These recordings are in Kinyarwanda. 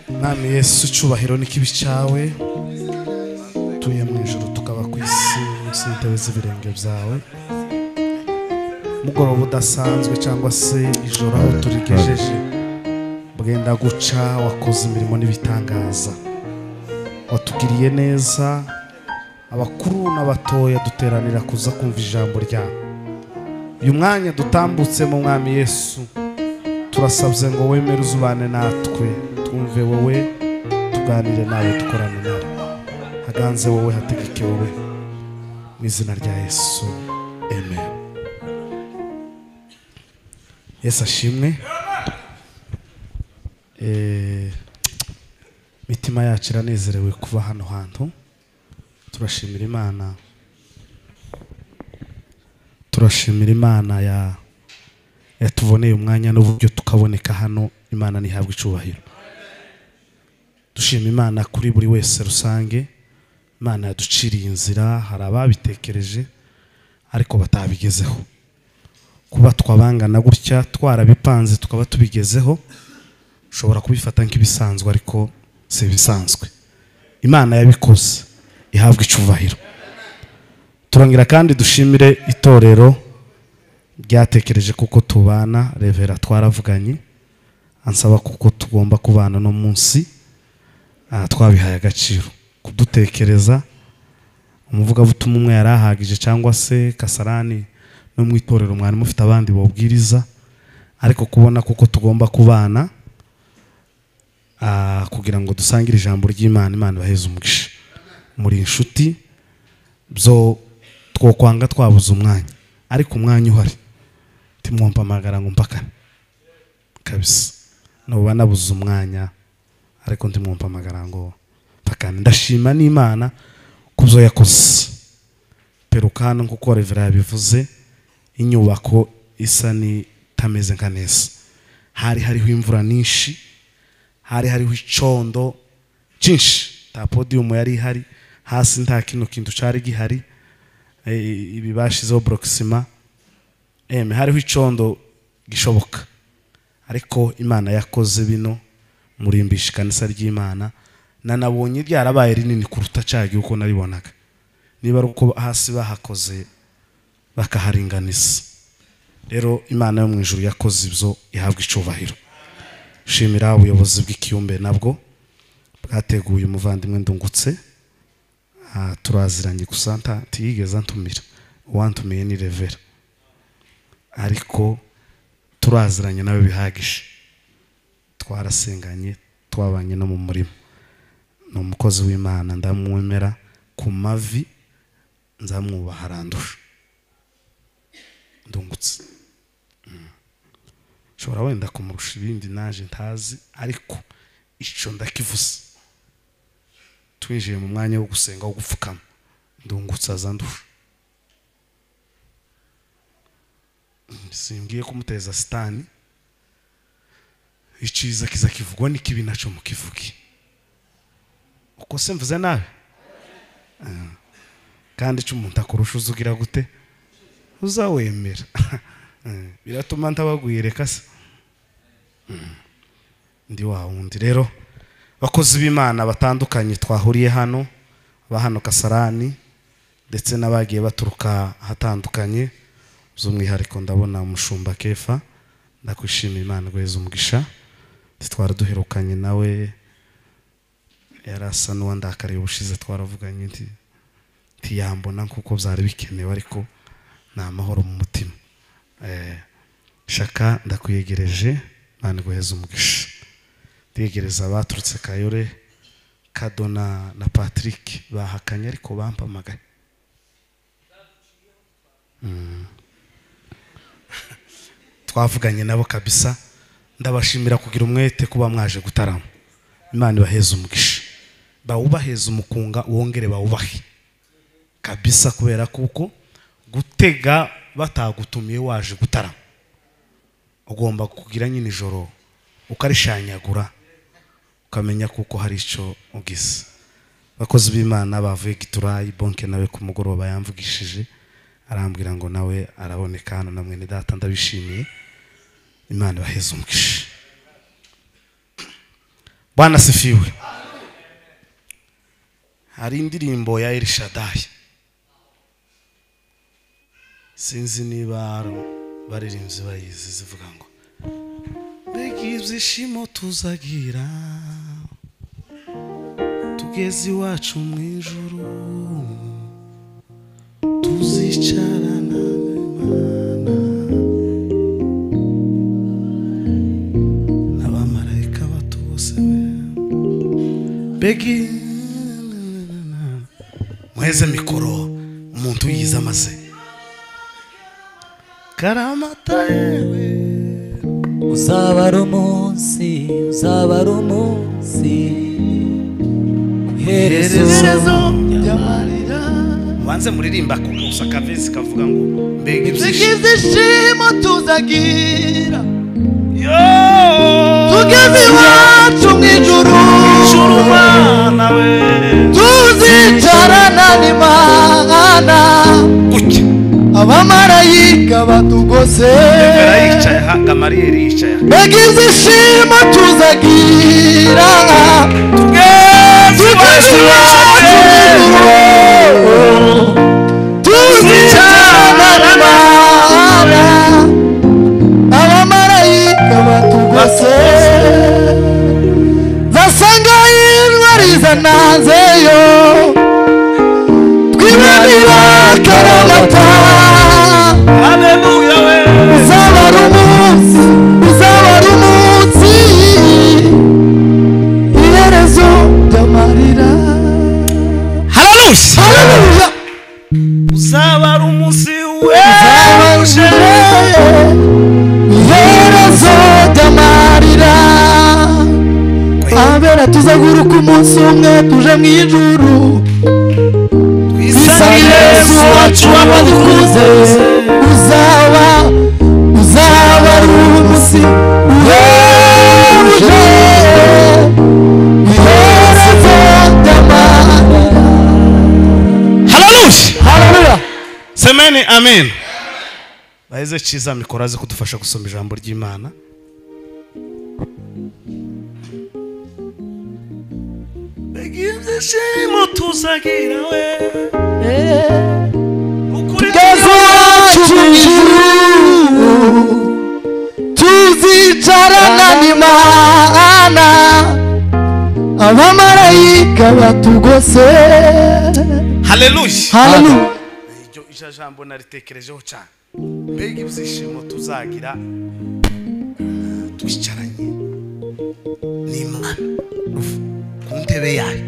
Mwami Yesu cyubahiro n'ikibi cyawe tuye mu ijuru tukaba ku isi munsi y'intebe z'ibirenge byawe mugoroba udasanzwe cyangwa se ijoro aho turigejeje bwenda guca wakoze imirimo n'ibitangaza watugiriye neza abakuru n'abatoya duteranira kuza kumva ijambo ryawe uyu mwanya dutambutse mu Mwami Yesu turasabye ngo wemere uzubane natwe twumve wowe tuganire nawe dukorane nawe haganze wowe hategeke wowe mu izina rya Yesu amen. Yesu ashimwe. Mitima yacu iranezerewe kuba hano hantu turashimira Imana yatuboneye umwanya n'uburyo tukaboneka hano. Imana nihabwe icubahiro. Dushima Imana kuri buri wese rusange. Imana yaduciriye inzira, hari ababitekereje ariko batabigezeho. Kuba twabangana gutya twarabipanze tukaba tubigezeho ushobora kubifata nk'ibisanzwe ariko si bisanzwe. Imana yabikoze ihabwe icubahiro. Turangira kandi dushimire itorero ryatekereje kuko tubana. Revera twaravuganye ansaba kuko tugomba kubana no munsi twabihaye agaciro kudutekereza. Umuvuga butumwa umwe yarahagije cyangwa se Kasarani no mu itorero mwari mufite abandi bobwiriza ariko kubona kuko tugomba kubana kugira ngo dusangire ijambo ry'Imana. Imana baheze umugisha. Muri inshuti byo twokwanga twabuze umwanya ariko umwanya uhari timwompa amagara ngo mpakane kabisa. Nuba nabuze umwanya ariko ndimwompa amagara ngo mpakane. Ndashima n'Imana kubyo yakoze. Perukano kuko Revera yabivuze inyubako isa ni tameze nka neza. Hariho imvura nyinshi, hariho icondo cyinshi. Ta podium yari ihari hasi nta kintu cyari gihari. Ibi bashizeho Proxima hariho icondo gishoboka ariko Imana yakoze bino murimbisha kanisa ry'Imana. Nanabonye ryarabaye rinini kuruta cyagi uko naribonaga. Niba ari uko hasi bahakoze bakaharinganiza. Rero Imana yo mu ijuru yakoze ibyo ihabwa icubahiro. Shimira ubuyobozi bw'ikiyumbe nabwo bwateguye umuvandimwe Ndungutse. Turaziranye gusa ntiyigeze antumira. Uwantumiye ni Revera ariko turaziranye nawe bihagije. Twarasenganye twabanye no mu murimo. Ni umukozi w'Imana ndamwemera ku mavi nzamwubaha arandusha. Ndungutse shobora wenda kumurusha ibindi naje ntazi ariko icyo ndakivuze. Twinjiye mu mwanya wo gusenga wo gupfukama Ndungutse azandusha. Simbwiye kumuteza sitani. Iciza kiza kivugwa n'ikibi naco mukivugi. Uko se mvuze nawe kandi cyo umuntu akurusha uzugira gute uzawemera. Biratuma ntabagwire reka se ndi wa wundi. Rero bakozi b'Imana batandukanye twahuriye hano bahano Kasarani ndetse n'abagiye baturuka hatandukanye. Z'umwihariko ndabona umushumba Kefa ndakwishimiye. Imana gweza umugisha. Twara duherukanye nawe yarasa n'uwandakariye ubushize twaravuganye ntiyambona kuko byari bikenewe ariko ni amahoro mu mutima. Shaka ndakwiyegereje. Imana gweza umugisha. Ndiyegereza abaturutse Kayore Kadona na Patrick bahakanye ariko bampamagaye. Twavuganye nabo kabisa. Ndabashimira kugira umwete kuba mwaje gutarama. Imana ibaheze umugisha. Bawubaheze umukunga wongere bawubahe kabisa kubera kuko gutega batagutumiye waje gutarama ugomba kugira nyine ijoro ukarishanyagura ukamenya kuko hari ico ugize. Bakozi b'Imana bavuye Giturayi Bonke nawe ku mugoroba yamvugishije arambwira ngo nawe araboneka hano na mwene data ndabishimiye. Imana ibaheze umugisha. Bwana sifiwe. Hari indirimbo ya El Shaddai, sinzi niba baririmbyi bayizi, zivuga ngo mbega ibyishimo tuzagira tugeze iwacu mu ijuru, tuzicarana n'Imana n'abamarayika bato bose. Mbega muheze mikoro umuntu yize amaze karamata yewe. Uzaba ari umunsi, uzaba ari umunsi, iherezo ry'amarira. Wanze muririmba kugusa kavezi kavuga ngo mbega ibyishimo tuzagira tugeze iwacu mu ijuru, tuzicarana n'Imana, abamarayika batugose. Mbega ibyishimo tuzagira tugeze iwacu mu ijuru, tuzicarana n'Imana, abamarayika batugose. Zasanga intwari zanazeyo, twibonera karamata. Haleluya we. Uzaba ari umunsi, uzaba ari umunsi, iherezo ry'amarira. Haleluya. Haleluya. Uzaba ari umunsi w'ejo, iherezo ry'amarira. Abera tuzaguruka umunsi umwe tuje mu ijuru, twisangire Yesu wacu wabadukuze. Uzaba ari umunsi w'ejo, iherezo ry'amarira. Haleluya. Haleluya. Semeni amen. Baheze ciza mikoro aze kudufasha gusoma ijambo ry'Imana. Ibyishimo tuzagira we tugeze iwacu mu ijuru, tuzicarana n'Imana, abamarayika batugose. Haleluya. Haleluya. Iryo jambo naritekerejeho cyane. Mbega ibyishimo tuzagira twicaranye n'Imana ku ntebe yayo,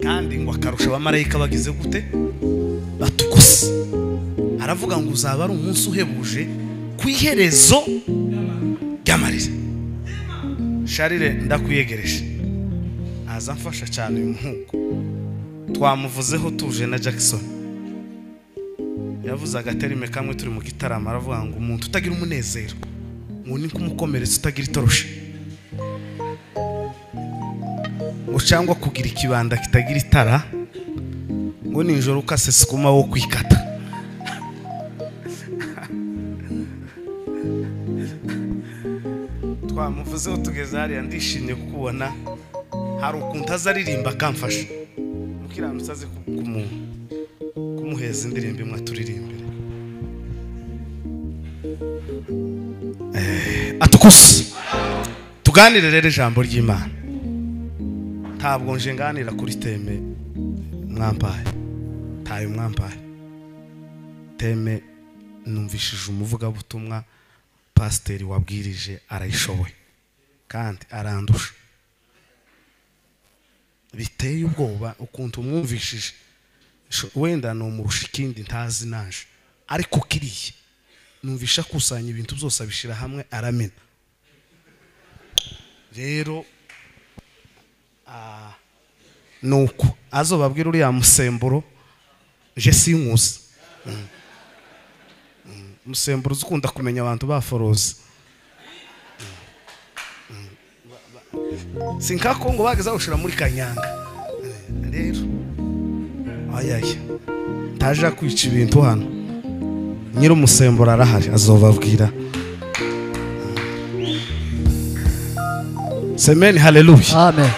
kandi ngo akarusha abamarayika bagize gute batugose. Aravuga ngo uzaba ari umunsi uhebuje ku iherezo ry'amarira. Sharire ndakwiyegereje, aza mfasha cyane uyu muhungu, twamuvuzeho tuje na Jackson. Yavuze agaterime kamwe turi mu gitaramo, aravuga ngo umuntu utagira umunezero ngo ni kumukomeretsa utagira itoroshi, ngo cyangwa kugira ikibanda kitagira itara, ngo nijoro ukase sikuma wo kwikata. Twamuvuzeho tugeze hariya, ndishimye kukubona. Hari ukuntu azaririmba akamfasha, mukiranutse aze kumuheza indirimbo imwe turirimbire. Atukuse tuganire rero ijambo ry'Imana. Ntabwo nje nganira kuri teme mwampaye, tayo mwampaye. Teme numvishije umuvugabutumwa pasiteri wabwirije arayishoboye kandi arandusha. Biteye ubwoba ukuntu umwumvishije, wenda no murusha ikindi ntazi naje, ariko kiriye numvisha kusanya ibintu byose abishira hamwe aramena. Rero nuko azobabwira uriya musemburo je sinkuzi. Musemburo ukunda kumenya abantu baforoza. Sinkako ngo bageza gushira muri kanyanga. Rero ayaya taje kwica ibintu hano, nyiri umusemburo arahari azobabwira. semeni haleluya. Amen.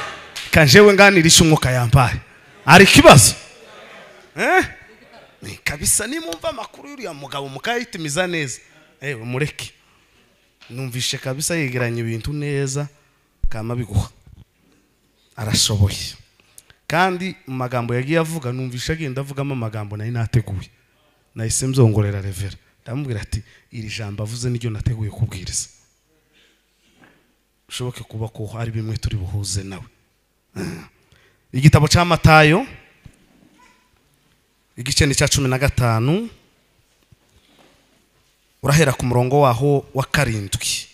Kanjewe nganirisha umwuka yampaye. Ari kibazo? Ni kabisa nimumva makuru y'uriya mugabo mukayitimiza neza. Ewe mureke. Numvishe kabisa yegeranye ibintu neza kama biguha. Arashoboye. Kandi mu magambo yagiye avuga numvishe agenda avugamo amagambo nari nateguye. Nahise mzongorera revera. Ndamubwira ati iri jambo avuze n'iryo nateguye kubwiriza. Ushoboke kuba ko hari bimwe turi buhuze nawe. Igitabo cya Matayo igice ni cya 15 urahera ku murongo waho wa 7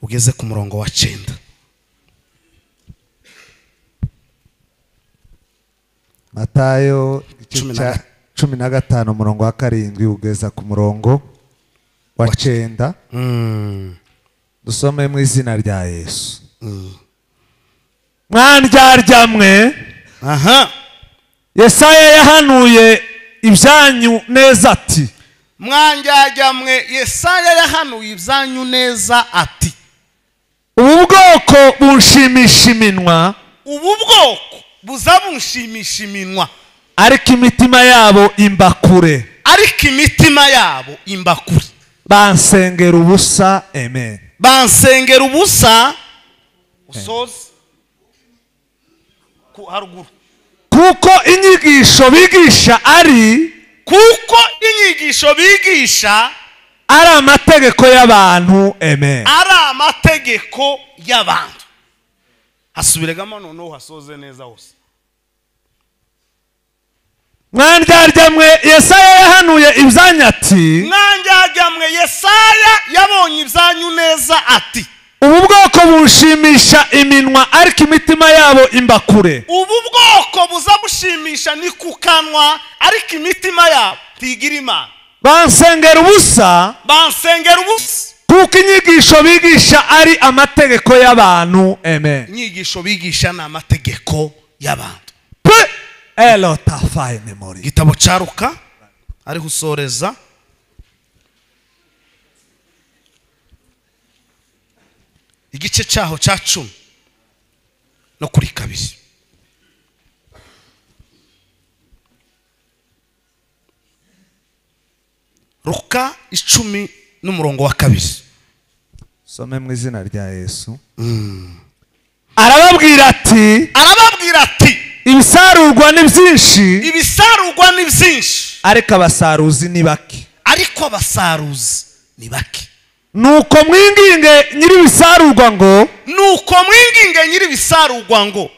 ugeze ku murongo wa 9. Matayo igice cya 15 umurongo wa 7 ugeza ku murongo wa 9. Dusome mu izina rya Yesu. Mwandyarya mwe, Yesaya yahanuye ibyanyu neza ati. Mwandyarya mwe, Yesaya yahanuye ibyanyu neza ati. Ubu bwoko bunshimisha iminwa, ubu bwoko buzabunshimisha iminwa, ariko imitima yabo imbakure. Ariko imitima yabo imbakure. Bansengera ubusa. Amen. Bansengera ubusa. Usoze ku haruguru. Kuko inyigisho bigisha ari ari amategeko y'abantu. Amen. Ari amategeko y'abantu. Hasubiregamo noneho hasoze neza hose. Mwandyarya mwe, Yesaya yahanuye ibyanyu ati. Mwandyarya mwe, Yesaya yabonye ibyanyu neza ati. Ubu bwoko bunshimisha iminwa, ariko imitima yabo imbakure. Ubu bwoko buzabushimisha ni ku kanwa, ariko imitima yabo ntigira Imana. Bansengera ubusa. Bansengera ubusa. Kuko inyigisho bigisha ari amategeko y'abantu. Amen. Inyigisho bigisha ni amategeko y'abantu. Elotafaye memori. Gitabo cya Luka ariho usoreza. Igice cyaho cya 10 no kuri 2. Luka 10 n'umurongo wa 2. Some mu izina rya Yesu. Arababwira ati. Ibisarurwa ni byinshi. Ibisarurwa ni byinshi. Ariko abasaruzi ni bake. Ariko abasaruzi ni bake. Nuko mwinginge nyiri bisarurwa ngo.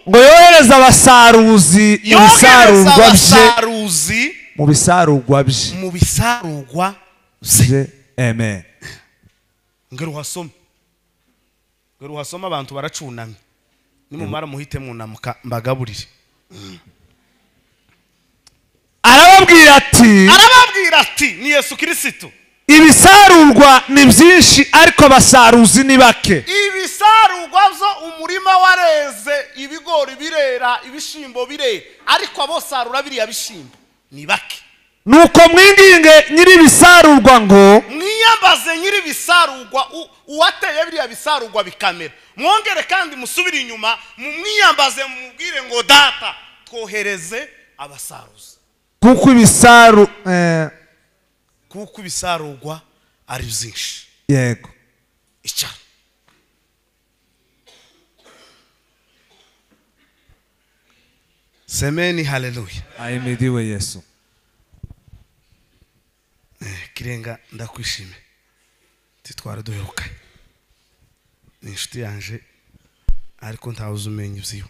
Ngo yohereze abasaruzi mu bisarurwa bye. Mu bisarurwa bye. Amen. Ngero hasoma abantu baracunamye. Nimumara muhite munamuka mbagaburire. Arababwira ati ni Yesu Kristo. Ibisarurwa ni byinshi, ariko abasaruzi ni bake. Ibisarurwa zo umurima wareze, ibigori birera, ibishimbo birera, ariko abosarura biriya bishimbo ni bake. Nuko mwinginge nyiri bisarurwa ngo. Mwiyambaze nyiri bisarurwa uwateye biriya bisarurwa bikamera. Mwongere kandi musubire inyuma mwiyambaze mubwire ngo data twohereze abasaruzi. Kuko ibisarurwa ari byinshi. Yego. Icara. Semeni haleluya. Ahimidiwe Yesu. Kirenga ndakwishime. Titwara duheruka. Ni inshuti yanje ariko ntawuzi umenya ibyiwe.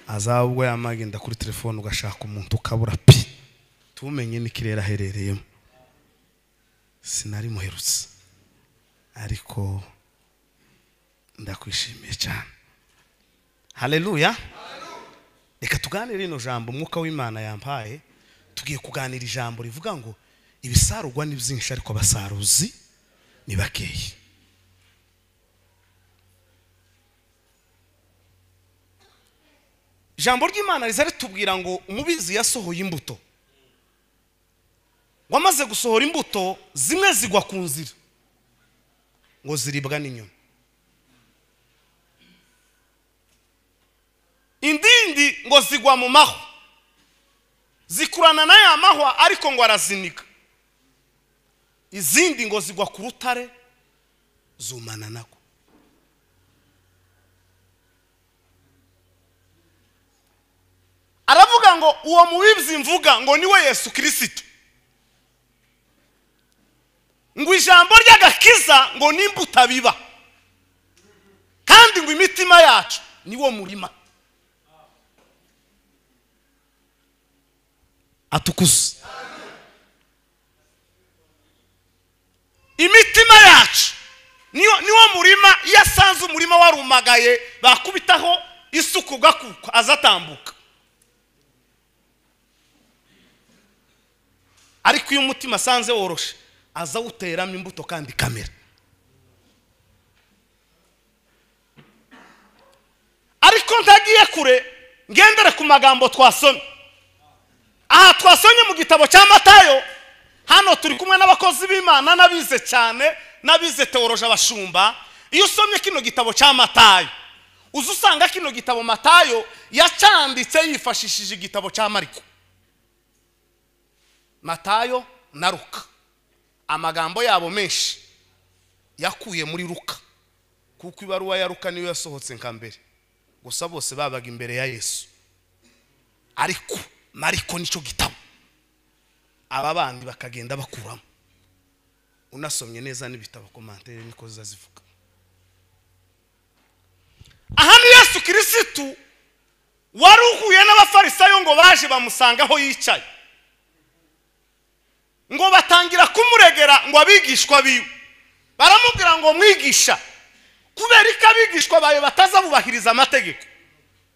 Azabwo yamagenda kuri telefone ugashaka umuntu ukabura pi. Tumenye n'ikirere aherereyemo. Sinari muherutse. Ariko ndakwishimiye cyane. Haleluya. Reka tuganire ino jambo umwuka w'Imana yampaye. Tugiye kuganira ijambo rivuga ngo ibisarurwa ni byinshi, ariko abasaruzi ni bakeyi. Ijambo ry'Imana rizari tubwira ngo umubizi yasohoye imbuto. Wamaze gusohora imbuto, zimwe zigwa ku nzira ngo ziribwa n'inyoni. indindi ngo zigwa mu mahwa, zikurana na ya mahwa ariko ngo arazinika. Izindi ngo zigwa ku rutare zumana nako. Aravuga ngo uwo mubibyi mvuga ngo niwe Yesu Kristo, ngo ijambo ry'agakiza ngo nimbuta biba, kandi ngo imitima yacu niwo murima. Atukuze. Imitima yacu niwo murima. Yasanze umurima warumagaye bakubitaho isuku gakuko azatambuka, ariko iyo umutima asanze woroshe aza uteramo imbuto kandi kamera. Ariko ntagiye kure ngendere ku magambo twasomye. Aha twasomye mu gitabo cya Matayo. Hano turi kumwe n'abakozi b'Imana nabize cyane, nabize teoloji abashumba. Iyo usomye kino gitabo cya Matayo uzusanga kino gitabo Matayo yacanditse yifashishije igitabo cya Mariko, Matayo na Luka. Amagambo yabo menshi yakuye muri Luka, kuko ibaruwa ya Luka niyo yasohotse nka mbere, gusa bose babaga imbere ya Yesu. Ariko Mariko nico gitabo aba bandi bakagenda bakuramo. Unasomye neza n'ibitabo komantere niko zazivuga. Aha ni Yesu Kristo waruhuye n'abafarisayo ngo baje bamusanga aho yicaye, ngo batangira kumuregera ngo abigishwa biwe. Baramubwira ngo mwigisha, kubera ko abigishwa bayo batazabubahiriza amategeko,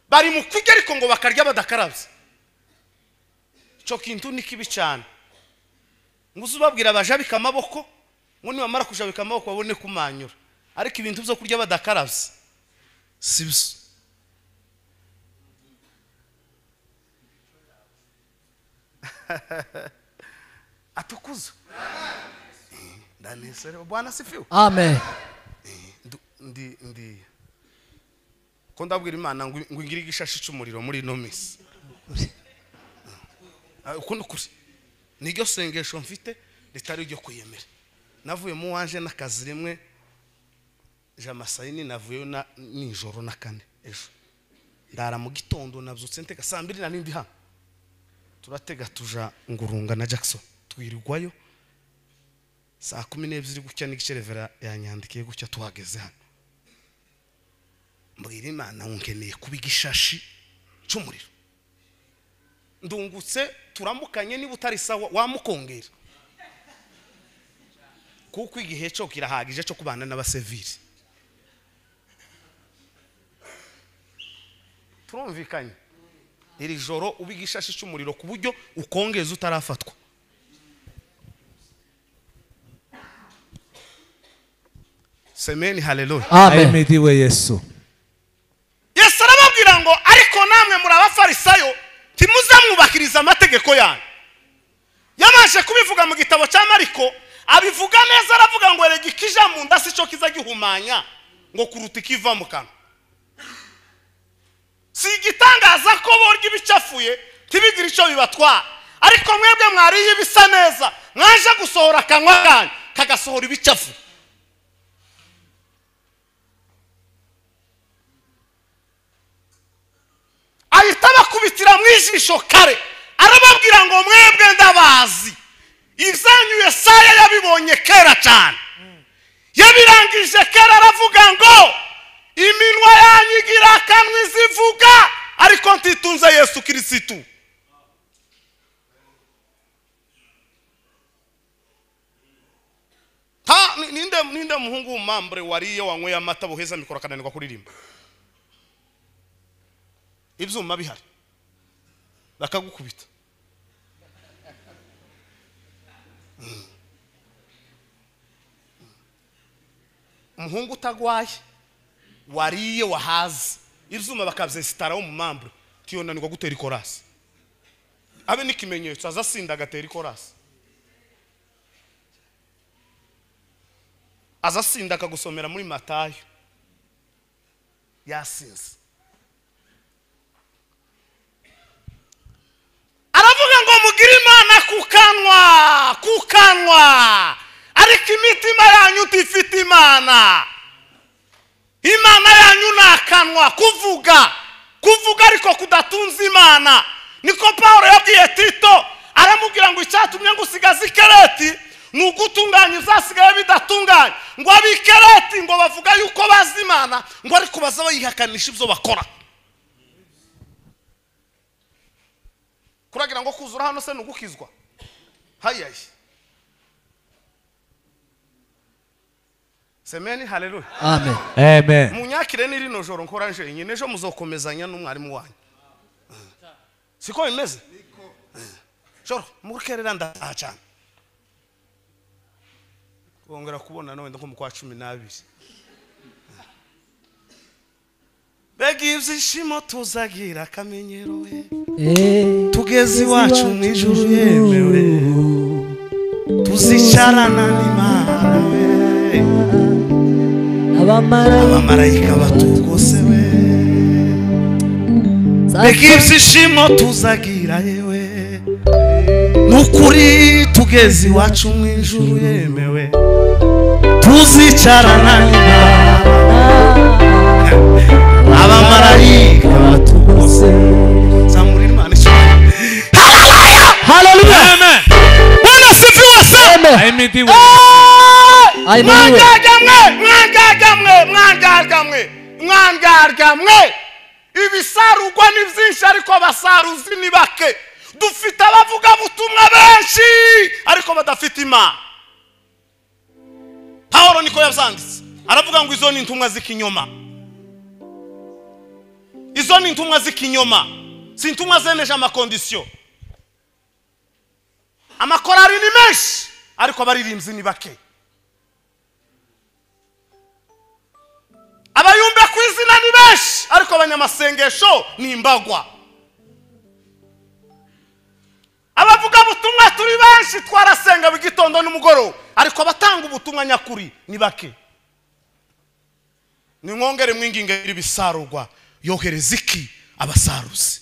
bari mu kwiga ariko ngo bakarya badakarabye. Cyo kintu ni kibi cyane. Ngo uzubabwira bajabika amaboko, ngo nibamara kujabika amaboko babone kumanyura, ariko ibintu byo kurya badakarabye sibyo. Atukuze. Ndanezerewe. Bwana sifiwe. Amen. Ndi ko ndabwira Imana ngo ngire igishashi cy'umuriro muri no misi. Uko nukuri niryo sengesho mfite ritari ryo kuyemera. Navuye mu wanje n'akazi rimwe jamasayini, navuye na nijoro na kane ejo. Ndara mu gitondo nabyutse nteka saa 2 na nindi hano. Turatega tuja Ngurunga na Jackson, twirigwayo saa 12 gucya n'igice revera yanyandikiye gucya tuhageze hano. Mbwira Imana nkeneye kubigishashi cy'umuriro. Ndungutse turamukanye niba utari sawa wamukongera, kuko igihe cyo kirahagije cyo kubana n'abaseviri. Turumvikanye iri joro ubigishashi cy'umuriro ku buryo ukongeza utarafatwa. Semeni haleluya. Amen. Ahimidiwe Yesu. Yesu arababwira ngo ariko namwe muri abafarisayo timuzamwubakiriza amategeko yanyu. Yamaje kubivuga mu gitabo cya Mariko, abivuga neza, aravuga ngo erega ikija mu nda sico kiza gihumanya ngo kuruta ikiva mu kanwa. Si igitangaza ko borya ibicafuye tibigira icyo bibatwara, ariko mwebwe mwariye ibisa neza mwaje gusohora akanwa kanyu kagasohora ibicafu. Ahita bakubitira mu ijisho kare, arababwira ngo mwebwe ndabazi, izanyu Yesaya yabibonye kera cyane, yabirangije kera. Aravuga ngo iminwa yanyu igira akanwa izivuga, ariko ntitunze Yesu Kristo. Ninde muhungu w'umambre wariye wanyweye amata boheza mikoro akananirwa kuririmba? Ibyuma bihari bakagukubita. Umuhungu utagwaye wariye wahaze ibyuma bakabyesitaraho mu mambre tiyonanirwa gutera ikorasi. Abe n'ikimenyetso azasinda agatera ikorasi, azasinda akagusomera muri Matayo yasinze. mugira imana kukanwa ariko imitima yanyu tifite imana yanyu nakanwa kuvuga ariko kudatunza imana. Niko Paulo yabwiye Tito aramubwira ngo icyatumye ngo usigaze ikereti nugutunganya uzasigaye bidatunganya ngo abikereti ngo bavuga yuko bazi imana ngo ariko baza bayihakanisha ibyo bakora. Kuragira ngo kuzura hano se nugukizwa hayaye. Semeni haleluya. Amen. Amen. Munyakire ni rino joro nkora nje nyine ejo muzokomezanya n'umwarimu wanyu. Siko bimeze? Joro mukerera ndacana. Kongera kubona nawe ndako mu kwa 12. Begi ibyishimo tuzagira kamenyero we. Tugeze iwacu mu ijuru yemewe. Tuzicarana n'Imana we. Abamarayika batugose we. Begi ibyishimo tuzagira yewe. Nukuri tugeze iwacu mu ijuru yemewe. Tuzicarana n'Imana. Abamarayika batugose. Zamuri Imana ishimwe. Hallelujah. Amen. Bwana sifiwe sana. Ahimidiwe. Mwangagamwe. Ibisarugwa ni byinshi ariko abasaruzi ni bake. Dufite abavuga butumwa benshi ariko badafite imana. Paulo niko yavyanditse aravuga ngo izo ni intumwa z'ikinyoma. Izo ni intumwa z'ikinyoma, si intumwa zemeje amakondisiyo. Amakorari ni menshi ariko abaririmbyi ni bake. Abayumbe ku izina ni benshi ariko abanyamasengesho ni imbagwa. Abavuga butumwa turi benshi twarasenga bigitondo n'umugoro ariko abatanga ubutumwa nyakuri ni bake. Ni mwongere mwinginge ibisarugwa yohereza iki abasaruzi.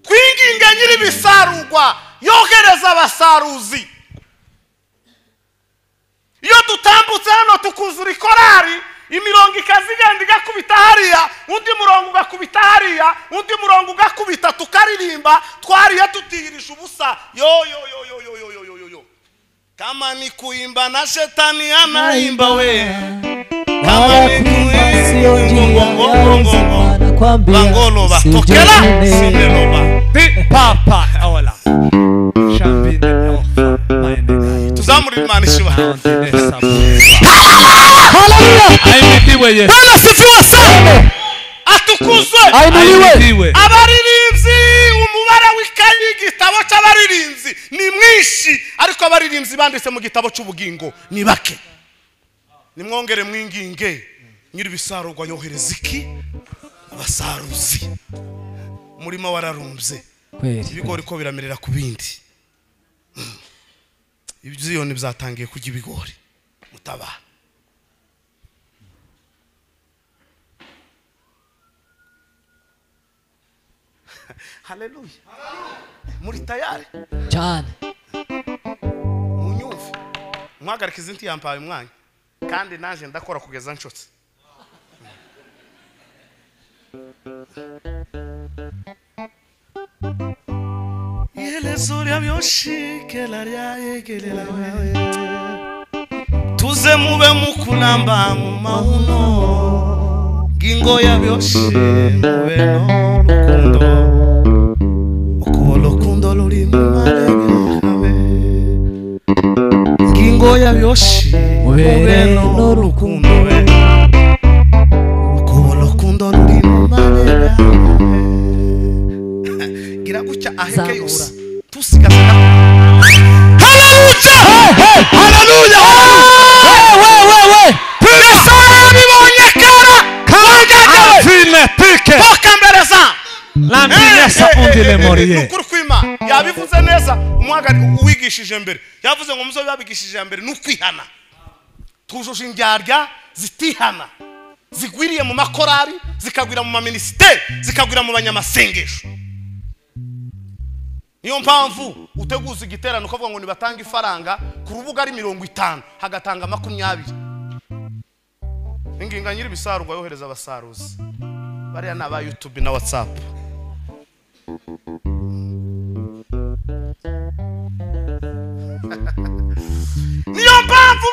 Kwinginga nyiri ibisarugwa yohereza abasaruzi. Iyo dutambutse hano tukuzura ikorari imirongo ikazigenda igakubita hariya undi murongo ugakubita hariya undi murongo ugakubita tukaririmba twariye tutihirisha ubusa yo kama ni kuimba na shetani anaimba we kama ni kuimba sio njia bangolo batokela sineloba papa awala shambine ofa maenega tuzamuri Imana ishiba. Hallelujah. Ahimidiwe Yesu. Bwana sifiwe sana. Atukuzwe. Ahimidiwe. Abaririmbyi umubara w'ikayi igitabo cy'abaririmbyi ni mwinshi ariko abaririmbyi banditse mu gitabo cy'ubugingo ni bake. Nimwongere mwinginge nyiri bisarugwa yohereza iki abasaruzi. Murimo wararumbye ibigori ko biramerera ku bindi. Ibyiyoni byatangiye kujya ibigori mutaba. Haleluya. Muri tayari cyane munyumve mwagarika izinti yampaye umwanya kandi naje ndakora kugeza nshotse. Yelezoria byoshikela ryayegelela wewe tuze mube mukulamba mu mauno gingo ya byoshe mube no rukundo luri mu maregawe gingo ya byoshe mube no rukundo luri mu maregawe gira gucya aheke yose tusigaza. Haleluya. Haleluya. Pesara bibonye kara kangagawe fine pike pokambereza lambinesa undile moriye ukurkwima yabivuze neza umwagari uwigishije mbere yavuze ngo muzo babigishije mbere nukwihana tujuje indyarya zitihana zigwiriye mu makorari, zikagwira mu maminisiteri, zikagwira mu banyamasengesho. Niyo mpamvu uteguza igiterano ukavuga ngo nibatanga ifaranga ku rubuga ari 50 hagatanga 20. Inginga nyiri bisarurwa yohereza abasaruzi bariya n'aba YouTube na WhatsApp. Niyo mpamvu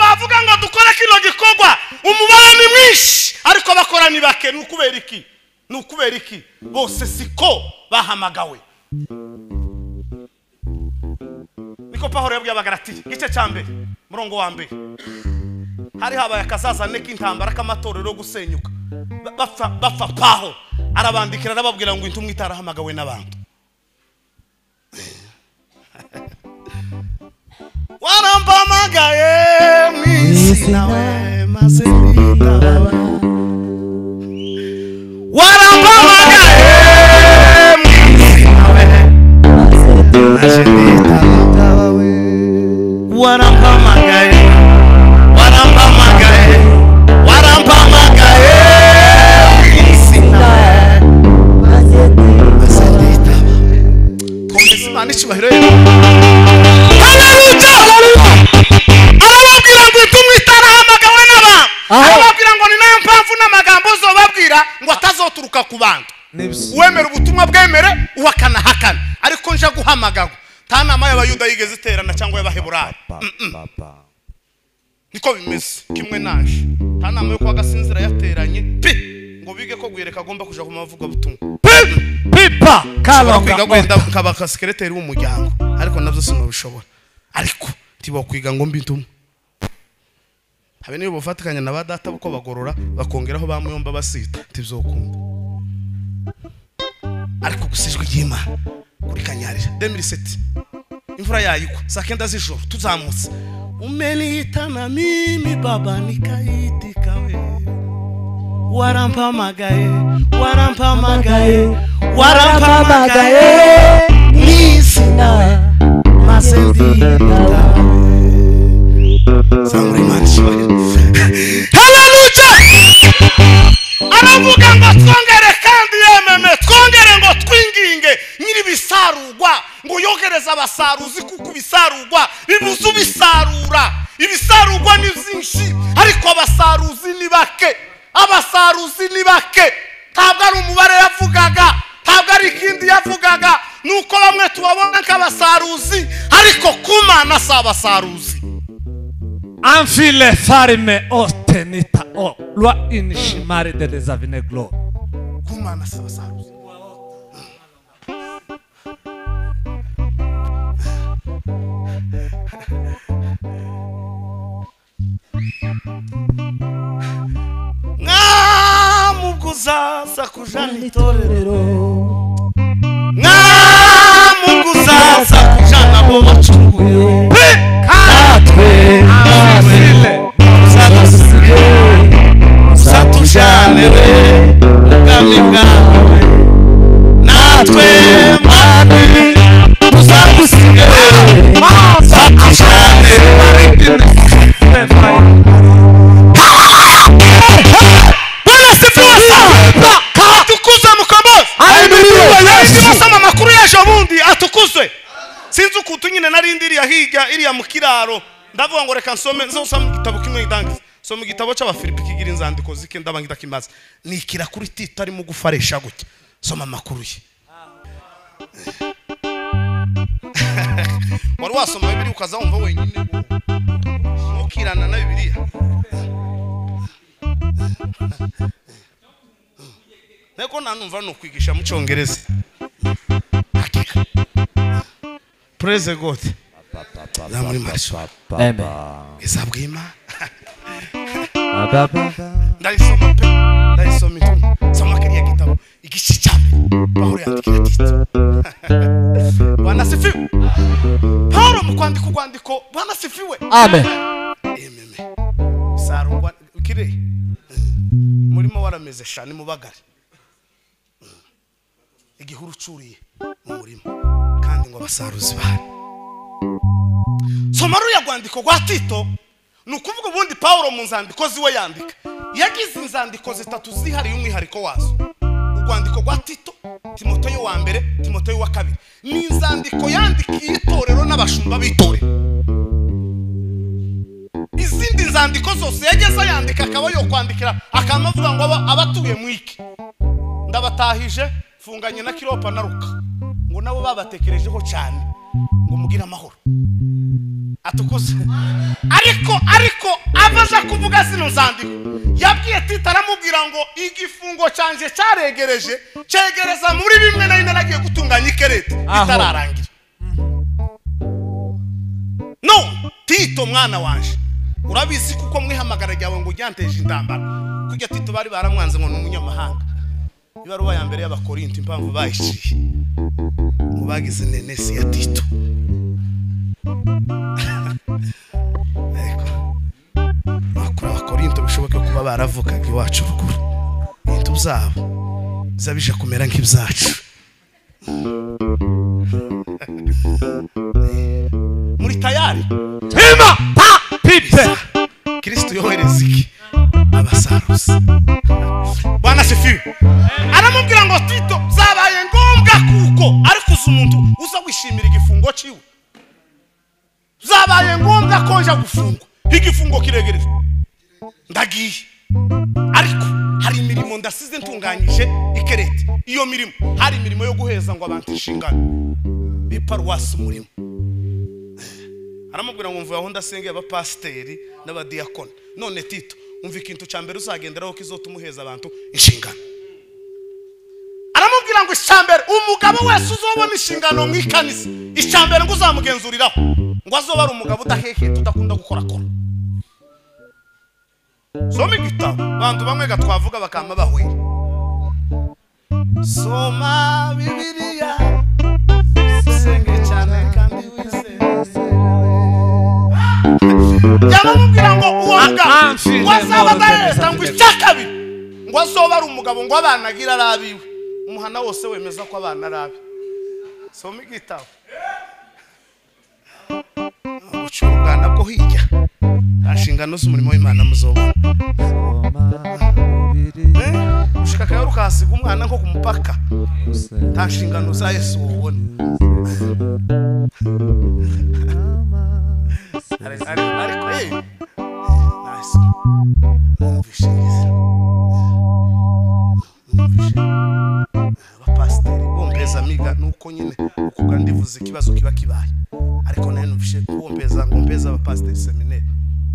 bavuga ngo dukore kino gikorwa umubare ni mwinshi ariko bakora ni bake. Nukubera iki bose siko bahamagawe. Niko Pawulo yabwiye Abagalatiya igice cya mbere murongo wa mbere. Hari habaye akazazane k'intambara k'amatorero gusenyuka, bapfa Pawulo arabandikira arababwira ngo intumwa itarahamagawe n'abantu. Warampamagaye mwisi nawe maze nditaba. Warampamagaye mwisi nawe maze nditaba. Warampamagaye mwisi nawe maze nditaba. Komeza Imana icyubahiro. Arababwira ngo intumwa itarahamagawe n'abantu. Arababwira ngo ni nayo mpamvu n'amagambo uzobabwira ngo atazoturuka ku bantu. Uwemera ubutumwa bwemere, uwakana hakana. Ariko nje guhamagagwa nta nama y'Abayuda yigeze iterana cyangwa y'Abaheburayo. Niko bimeze kimwe naje. Nta nama yo kwa Gasinzira yateranye ngo bige ko gwireka agomba kuja ku mavuga butumwa. Pipa kala kwiga gwenda kabaka secretary w'umuryango. Ariko navyo sinobishobora. Ariko tibo kwiga ngo mbintumwa. Habe niyo bofatikanya na badata buko bagorora bakongeraho bamuyomba basita tizokunda. Ariko gusijwe y'Imana kuri Kanyarira 2007 imvura yayiko saa 9 z'ijoro tuzamutse. Umenihitana mimi baba nikaitika we. Warampamagaye mwisi nawe maze nditaba. Sangre marchi. Haleluya. Aravuga ngo twongere kandi yememe twongere ngo twinginge nyiri bisarurwa ngo yogereza abasaruzi kuko bisarurwa bibuzu bisarura. Ibisarurwa ni byinshi ariko abasaruzi ni bake. Ntabwo ari umubare yavugaga, ntabwo ari ikindi yavugaga. Nuko bamwe tubabona nk'abasaruzi ariko kumana si abasaruzi. Anfile farime ostenita o lwa inishimari de desavineglo. Kumana si abasaruzi. Muguzaza kujana itorero. Muguzaza kujana bo bacunguye. Katwe satujane we ubwami bwawe. Natwe mani tuzagusiga satujane. Atukuzwe mukombozi. Ndibasoma makuru yaje bundi atukuzwe. Sinzi ukutu nyine narindiriya hirya iriya mu kiraro. Ndavuga ngo reka nsome nzosoma igitabo kimwe idangiza. Soma igitabo cy'Abafilipi kigira inzandiko zike ndabangida kimaze. Nikira kuri Tito ari mu gufaresha gutya. Soma makuru ye. Wari wasoma Bibiliya ukaza wumva wenyine mukirana na Bibiliya. Neko nanumva no kwigisha mu Cyongereza. Praise God. Zamuri marisho. Amen. Izabwima. Ndayisoma pe. Ndayisoma itu. Soma kiriya gitabo. Igice cyane. Pawulo yandikira Tito. Bwana sifiwe. Pawulo mu kwandika urwandiko Bwana sifiwe. Amen. Amen. Sarungwa kire. Murimo warameze shani mu bagari. Igihuru curiye mu murimo kandi ngo abasaruzi bahari. Soma ruya rwandiko rwa Tito nukuvuga ubundi Pawulo mu nzandiko ziwe yandika yagize inzandiko zitatu zihariye umwihariko wazo. Urwandiko rwa Tito, Timoteyo wa mbere, Timoteyo wa kabiri. Ni inzandiko yandikiye itorero n'abashumba b'itorero. Izindi nzandiko zose yageze yandika akaba yo kwandikira akamavuga ngo abatuye mwiki. Ndabatahije funganye na Kiropa na Ruka. Ngo nabo babatekerejeho cyane ngo mugira amahoro. Atukuze. Ariko abaza kuvuga zino nzandiko yabwiye Tito aramubwira ngo igifungo canje cyaregereje cegereza muri bimwe na naragiye gutunganya ikerete bitararangira. No, Tito mwana wanje urabizi kuko mwihamagara ryawe ngo ryanteje indambara kujya Tito bari baramwanze ngo n'umunyamahanga. Ibaruwa ya mbere y'Abakorinto impamvu bayiciye ngo bagize nenesi ya Tito. Makuru Abakorinto bishoboka kuba baravukaga iwacu ruguru. Ibintu byabo zabije kumera nk'ibyacu. Muri tayari Hima pa pipe Kristo yohereza iki abasaruzi. Bwana sifiwe. Aramubwira ngo Tito zabaye ngombwa kuko ariko umuntu uza wishimira igifungo ciwe. Zabaye ngombwa ko nja gufungwa. Igifungo kiregereje. Ndagiye. Ariko hari imirimo ndasize ntunganyije ikerete. Iyo mirimo hari imirimo yo guheza ngo abantu inshingano. Biparuwasi umurimo. Aramubwira ngo mvuye aho ndasengeye abapasiteri n'abadiakoni. None Tito umva ikintu cyambere uzagenderaho kizotumuheza abantu inshingano. Aramubwira ngo icyambere umugabo wese uzobona inshingano mu ikanisa icyambere ngo uzamugenzuriraho ngo azoba ari umugabo udahehe tudakunda gukora. Soma igitabo bantu bamwe gatwavuga bakama bahwira. Soma Bibiliya senge cyane kandi yamubwira ngo uwaga wazaba daheta ngo icyakabiri ngo azoba ari umugabo ngo abana agira arabiwe. Umuhana wose wemeza ko abana arabi. Soma igitabo ubucurugana bwo hirya inshingano z'umurimo w'Imana muzobona. Ushaka kayo rukasiga umwana nko kumupaka nta nshingano za Yesu ubona. Ariko nice. Abapasiteri bombeza amiga nuko nyine ukuga ndivuze ikibazo kiba kibaye. Ariko nayo numvishe bombeza abapasiteri seminaire.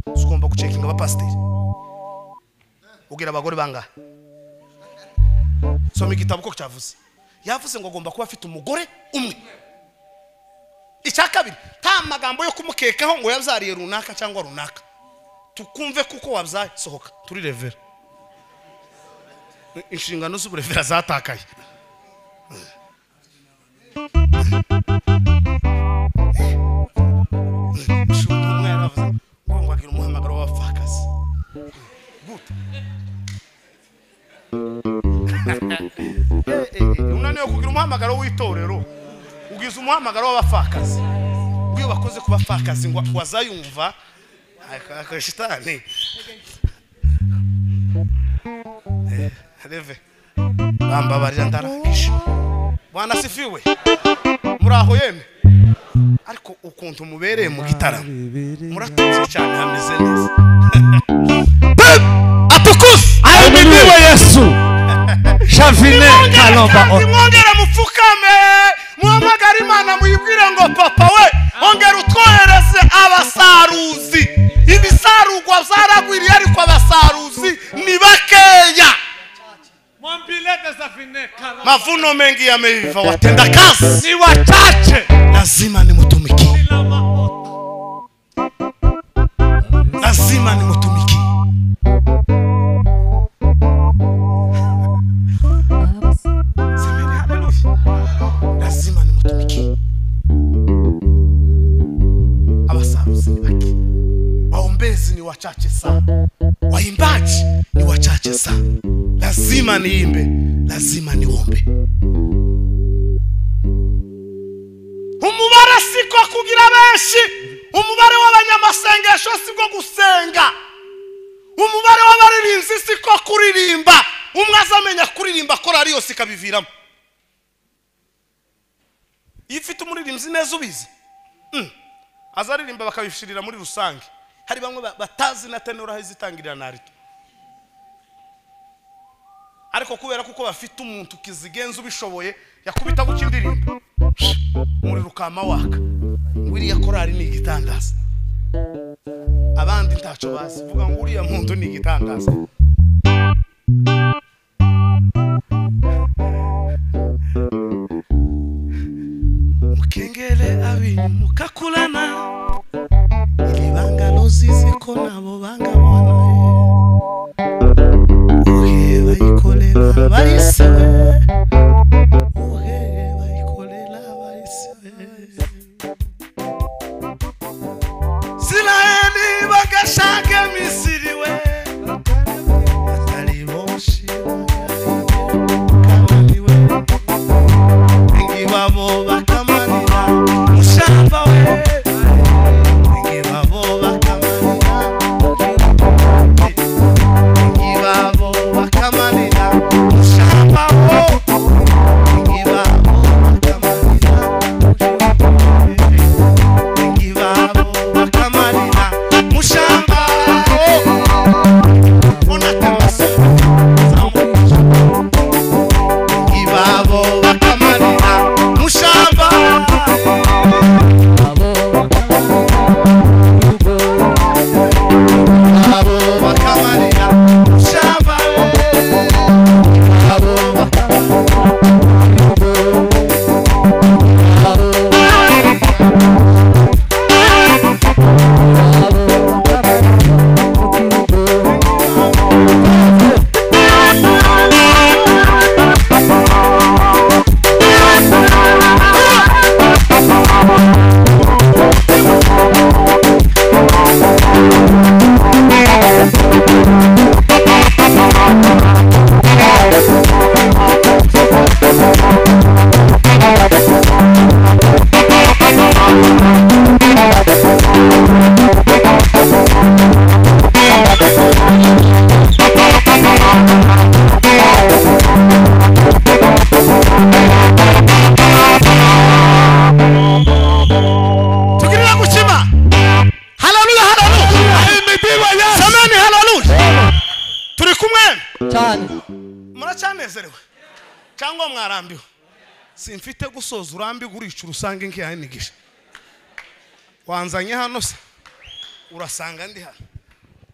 Ugomba gucekinga abapasiteri. Ugira abagore banga. Soma igitabo ko cyavuze. Yavuze ngo agomba kuba afite umugore umwe. Icyakabiri ta magambo yo kumukekaho ngo yabyariye runaka cyangwa runaka. Tukumve kuko wabyaye sohoka turi revera. Inshingano z'uburevera zatakaye. Shumwe yaravuze ngo agira umuhamagaro w'abapfakazi. Unaniwe kugira umuhamagaro w'itorero ugize umuhamagaro w'abapfakazi. Ugiye bakoze ku bapfakazi ngo wazayumva akashitani. Reve bamba barya ndarakisha. Bwana sifiwe. Muraho yeme. Ariko ukuntu mubereye mu gitaramo muratunze cyane hameze neza. Atukuze Ahimidiwe Yesu. Shavine Kalomba. Mwongera mupfukame muhamagara Imana muyibwire ngo papa we ongera utwohereze abasaruzi. Ibisarugwa byaragwiriye ariko abasaruzi ni bakeya. Mavuno mengi yameiva, watenda kazi ni wachache. Lazima nimutumikie. Lazima nimutumikie. Semeni haleluya. Lazima nimutumikie. Abasaruzi ni baki. Waombezi ni wachache sana. Waimbaji ni wachache sana. Lazima niimbe, lazima niombe. Umubare siko kugira benshi. Umubare w'abanyamasengesho siko gusenga. umubare w'abaririmbyi siko kuririmba umwe azamenya kuririmba korari yose ikabiviramo ifite umuririmbyi neza ubizi azaririmba bakabishirira muri rusange hari bamwe batazi na tenora izitangirira na rito ariko kubera kuko bafite umuntu kizigenza ubishoboye yakubita guca indirimbo muri rukama waka ngwiriya korari ni igitangaza abandi ntaco bazi vuga ngo uriya muntu ni igitangaza mukengele abinyu mukakulana ilibanga lozizi ko nabo banga bona uhe bayikolela bayisiwe uhe bayikolela bayisiwe Siraeli bagashake Misiri we atari boshi kanani we ngibabo bakamanira mushamba we ngibabo bakamanira ngibabo bakamanira mushamba we ngibabo bakamanira ngibabo bakamanira mushamba onatemase ngibabo bakamanira mushamba abo bakamanira mushamba abo tugirira gushima haleluya haleluya samani haleluya turi kumwe cyane muracyanezerewe cyangwa mwarambiwe simfite gusoza urambi gurica urusange nk'iyanigisha wanzanye hano se urasanga ndi hano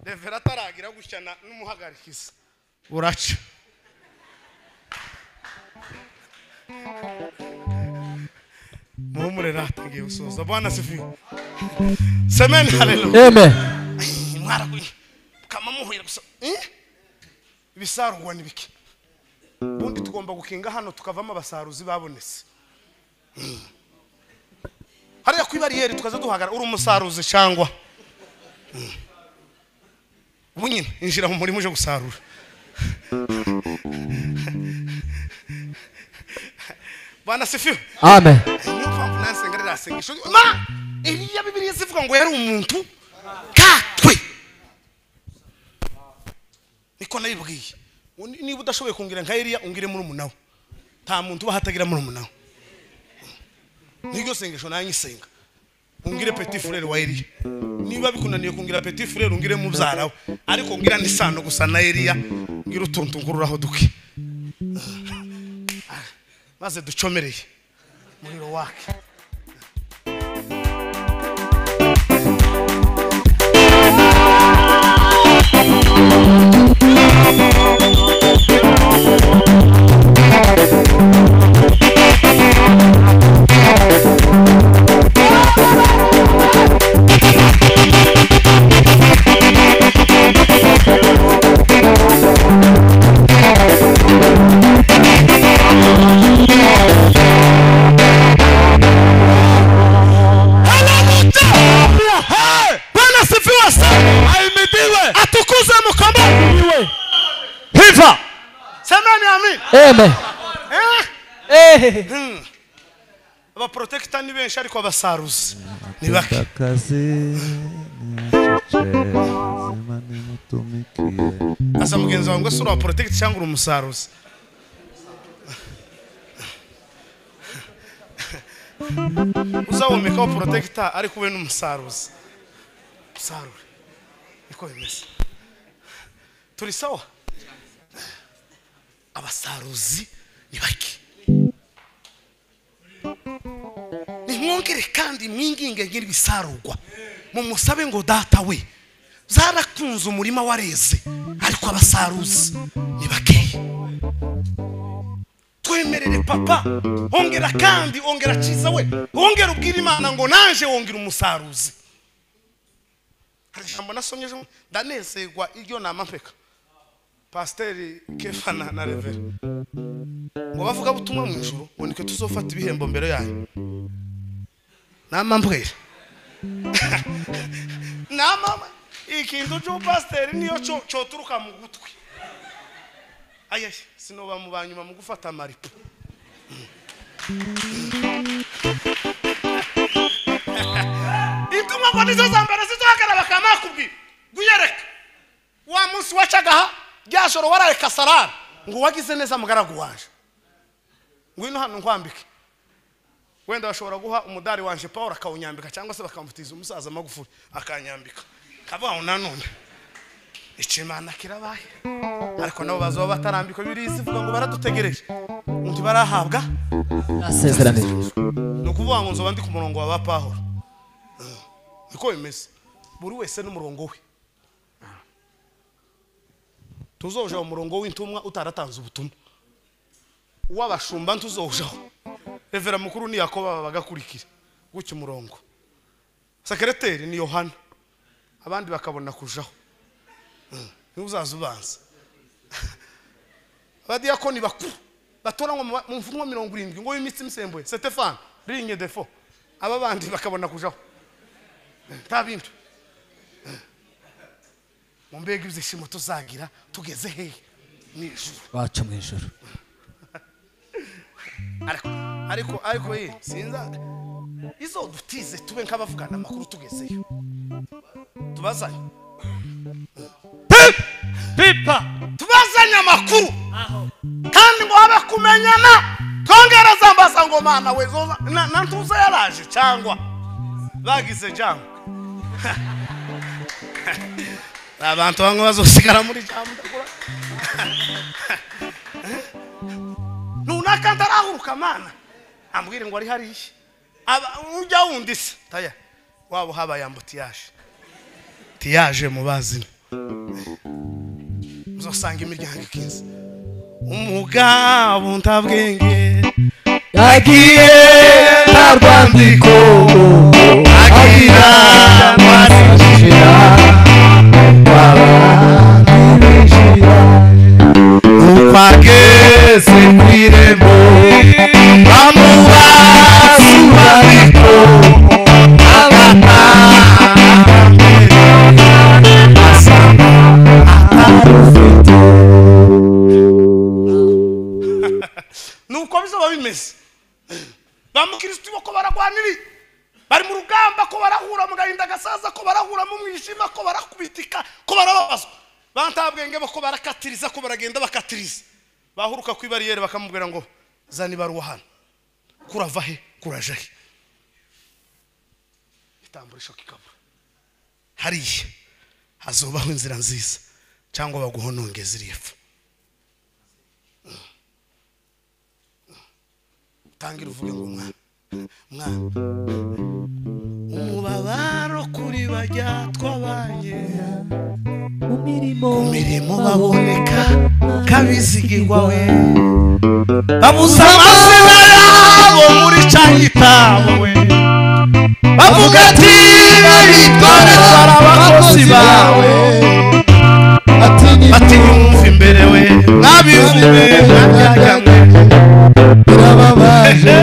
revera taragira gushyana n'umuhagarikiza uraca muhumure ratangiye gusoza bwana sifi semeni haleluya amen mwaraguye kama muhuye gusa ibisarugwa nibiki bundi tugomba gukinga hano tukavamo abasaruzi babonese hariya kwibariyeri tukaza duhagara uri umusaruzi cyangwa bunyine injira mu murimo uje gusarura bwana sifi amen niyo mpamvu nansenga rirasengesho ma Eliya Bibiliya zivuga ngo yari umuntu katwe niko nabibwiye niba udashoboye kungira nka Eliya ungire muri umunawe nta muntu bahatagira muri umunawe niryo sengesho nanyisenga ungire petit frère wa Eliya niba bikunaniye kungira petit frère ungire mu byarawe ariko ngira nisano gusa na Eliya ngira utuntu ngururaho duke maze ducomereye muriro wake amen aba protector ni benshi ariko abasaruzi ni bake akazi tumikiye. asa mugenzi wawe ngo sura protect cyangwa umusaruzi uzawomeka protector ariko we n'umusaruzi sarure iko bimeze turi sawa abasaruzi ni baki ni mwongere kandi mwinginge ngira bisarurwa mu musabe ngo data we zarakunze umurima wareze ariko abasaruzi ni bakeye twemerere papa ongera kandi ongera ciza we ongera ubwira Imana ngo nanje wongera umusaruzi Jambo nasomye jo ndanezerwa iryo namampeka Pasiteri Kefana na Revera ngo bavuga butumwa mu ijuru ngo niko tuzofata ibihembo mbere yayo namampwera namama ikintu cyo pasiteri niyo cyo turuka mu gutwi aye sinoba mu banyuma mu gufata maripo ituma ngo nizo zambara zizakara bakamakubwi guyereka wa munsi wacagaha ryashoro warareka sarara ngo wagize neza mugaragu wanje ngwino hano nkwambike wenda bashobora guha umudari wanje Paul akawunyambika cyangwa se bakamutiza umusaza magufuri akanyambika kabaho nanone Ichimana kirabaye ariko nabo bazo batarambiko birizi vuga ngo baradutegereje undi barahabwa asezeranije no kuvuga ngo nzoba ndi ku murongo wa Pahoro niko bimeze buri wese n'umurongo we tuzoje mu murongo w'intumwa utaratanze ubutumwa wabashumba ntuzojaho Revera mukuru ni Yakoba bagakurikira gucyo umurongo sekreteri ni Yohana abandi bakabona kujaho uzazubanza abadiyakoni bakuru batora mu mfunwa 70 ngo imitsi misemboye Stefan ligne de faux aba bandi bakabona kujaho tabintu mumbega ibyishimo tuzagira tugeze he n'ijuru wacu mu ijuru ariko sinza izo dutize tube nk'abavugana amakuru tugezeyo tubazanye pipa tubazanye amakuru kandi ngo habe kumenyana kongereza mbasa ngo mana we nantuze yaraje cyangwa bagize jambo abantu bamwe bazosigara muri jambo ndakura nunaka ndarahuruka mana ambwire ngo ari hariye ujya wundise taya wabo haba yambutiyaje tiyaje mubazina uzosanga imiryango ikinze umugabo ntabwenge yagiye ntarwandiko agira marishira barabishira upageze kwiremo bamubasubariko agata asama arufite nuko bizoba bimeze bamukristo bako baragwaniri bari mu rugamba ko barahura mu gahinda gasaza ko barahura mu mwishima ko barakubitika ko barababazwa bantabwenge bako barakatiriza ko baragenda bakatiriza bahuruka ku bariyeri bakamubwira ngo zani baruwa hano kurava he kuraje he itamburisho kikabura hariya hazobaho inzira nziza cyangwa baguhonongeza irifu tangira uvuge ngo mwana umubabaro kuri bajya twabanye umirimo baboneka kabizigirwa we babuza amazina yabo muri cyangitabo we bavuga ati bitwarira abakozi bawe ati yumva imbere we nabivume mwajyanywe birababaje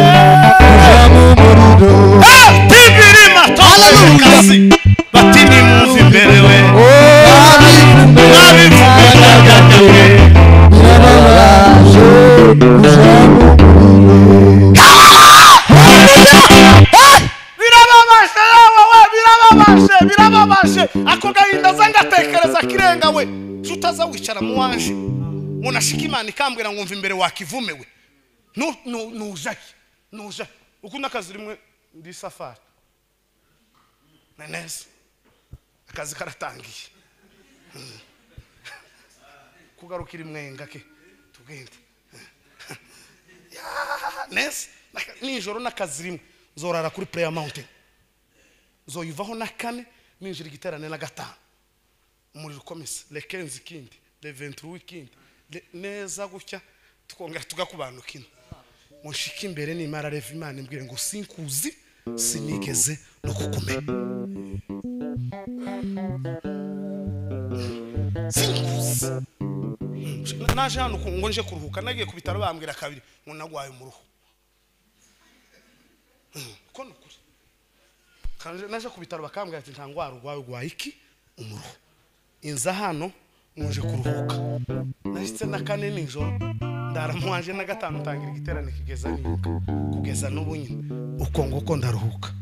kuja mu muriro tibirima tolasi bati nimumva imbere we nabivume mwajyanywe birababaje kuja mu muriro birababaje ako gahinda zangatekereza kirenga imana ikambwira ngo mva imbere wakivumewe nuja uko nakazi rimwe ndi safari neza akazi karatangiye kugarukira imwenga ke tugende neza nijoro nakazi rimwe zorara kuri Prayer Mountain zoyivaho na 4 ninjira igiterane na 5 umuriro ukomeza le 15 kindi le 28 kindi neza gutya tukongera tugakubanuka ino mushika imbere ni mara reva Imana imbwire ngo sinkuzi sinigeze no kukumenya sinkuzi naje hano ngo nje kuruhuka nagiye ku bitaro bambwira kabiri ngo nagwaye mu ruhu ko nukuri kanje naje ku bitaro bakambwira ati nta ngwara ugwaye iki umuruhu inza hano nje kuruhuka nahise na 4 nijoro ndaramwaje na 5 tangira igiterane kigeza nibuka kugeza n'ubunyine uko nguko ndaruhuka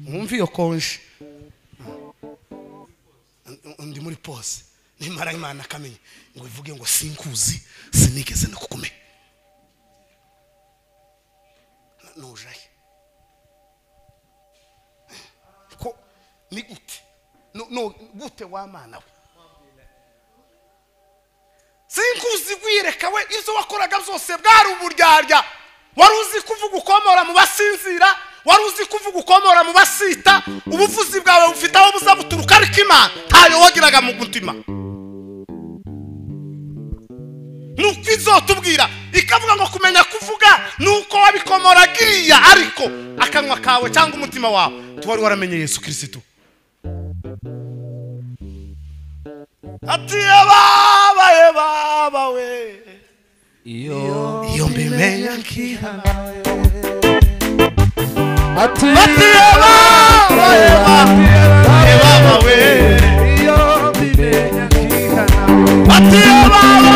umvi yo konje ndi muri pause nimara Imana kamenye ngo ivuge ngo sinkuzi sinigeze no kukumenya nujaye ko ni gute no gute wa mana we sinkuzi gwireka we izo wakoraga byose bwari uburyarya waruzi kuvuga ukomora mu basinzira waruzi kuvuga ukomora mu basita ubuvuzi bwawe bufite aho buzabuturuka ariko Imana ntayo wagiraga mu mutima nuko izotubwira ikavuga ngo kumenya kuvuga nuko wabikomoragiriya ariko akanwa kawe cyangwa umutima wawe tuwari waramenye Yesu Kristo ati baba we iyo mbimenya nkihana ati baba we iyo mbimenya nkihana ati baba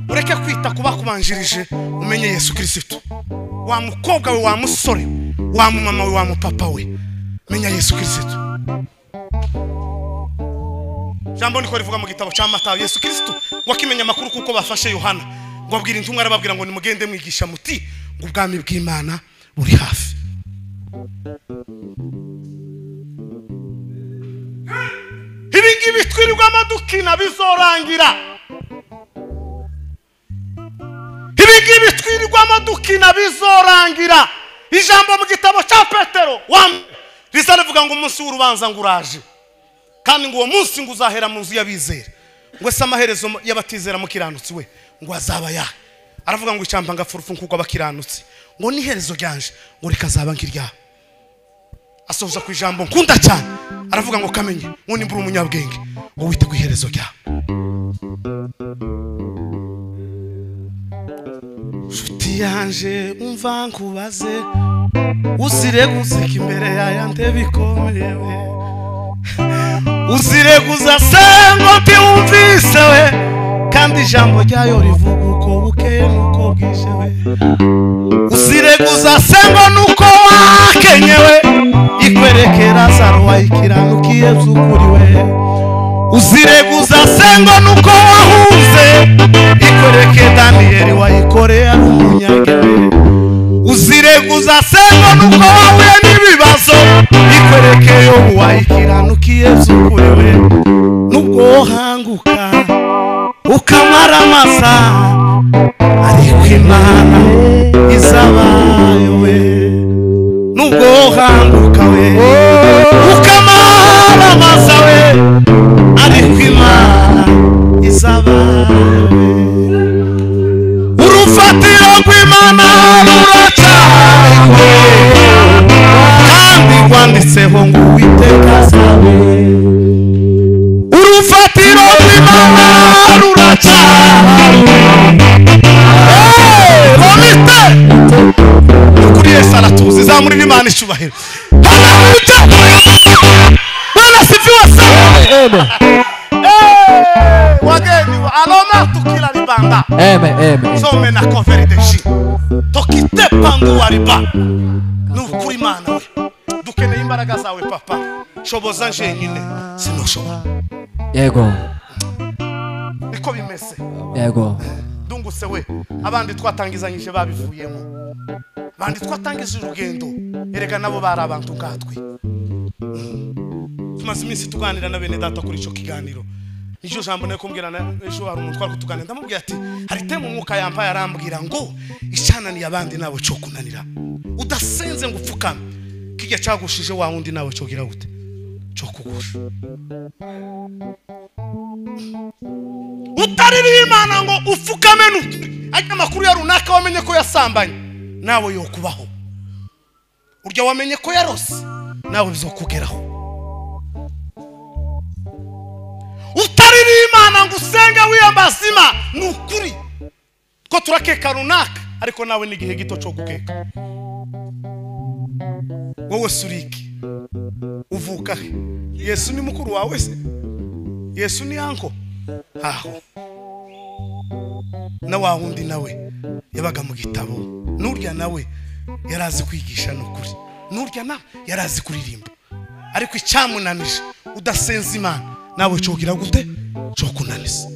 ureke kwita kuba kubanjirije umenye Yesu Kristo wa mukobwa we wa musore wa mama we wa mupapa we menya Yesu Kristo jambo niko rivuga mu gitabo cya Matayo Yesu Kristo wakimenya makuru kuko bafashe Yohana ngo abwira intumwa arababwira ngo nimugende mwigisha muti ngo ubwami bw'Imana buri hafi ibingibi twirirwa amadukina bizorangira ibingibi twiyumvamo dukina bizorangira. Ijambo mu gitabo cya Petero risa rivuga ngo umunsi w'urubanza nguraje, kandi ngo uwo munsi ngo uzahera mu nzu y'abizera. Ngo se amaherezo y'abatizera mu kiranutsi we ngo azaba yahe? Aravuga ngo icyamba ngafurufu nkuko abakiranutsi ngo ni herezo ryanje ngo rikazaba ngirya. Asoza ku ijambo nkunda cyane, aravuga ngo kamenye ngo nimbura umunyabwenge ngo wite ku iherezo ryawe. Nshuti yanje umva nkubaze, uzire guseka imbere yayande bikomeye we, uzire guzasengo ntiwumvise we, kandi ijambo ryayo rivuga uko bukeye nuko bwije we. Uzire guzasengo nuko wakenyewe, ikwereke Lazaro wayikiranukiye z'ukuri we. Uzire guzasengo nuko wahuze, ikwereke Danieli wayikoreye ari umunyage we. Uzire guzasengo nuko wahuye n'ibibazo, ikwereke Yobu wayikiranukiye z'ukuri we. Nubwo hanguka ukamara amasaha, ariko Imana izabayo we. Nubwo hanguka we ukamara amasaha we, ariko Imana izabayo we. Urufatiro rw'Imana ruracyariho, kandi rwanditseho ngo Uwiteka azabe. Urufatiro rw'Imana ruracyariho, romite ukuri Yesu aratuzi. Zamurira Imana icyubahiro. Bwana sifiwe sana. Wageni wa aloma tukila ribanda. Zome na koveri deshi tokite pangu wariba. Nukuri Imana we, dukeneye imbaraga zawe papa. Shoboza nje nyine sinoshoba. Yego niko bimeze. Yego Ndunguse we, abandi twatangizanyije babivuyemo, abandi twatangije urugendo, erega nabo bari abantu ngatwe. Tumaze iminsi tuganira na bene data kuri ico kiganiro. Nijo jambo ne kumbwira na ejo hari umuntu twari kutuganira, ndamubwira ati hari temu umwuka yampa yarambwira ngo icana ni abandi nawe cyo kunanira, udasenze ngo upfukame kijya cagushije wa wundi nawe cyo gira gute cyo kugusha. Utariri Imana ngo ufukame n'ukuri, ajya makuru ya runaka wamenye ko yasambanye nawe yo kubaho, urya wamenye ko yarose nawe bizokugeraho. Utariri Imana ngo usenga wiyambazima n'ukuri ko turakeka runaka, ariko nawe ni gihe gito cyo gukeka. Wowe suriki uvuka he? Yesu ni mukuru wawe se? Yesu ni anko aho na wa wundi nawe yabaga mu gitabo, nurya nawe yarazi kwigisha n'ukuri, nurya nawe yarazi kuririmba, ariko icyamunanije udasenza Imana nawe cyogira gute cyo kunaniza.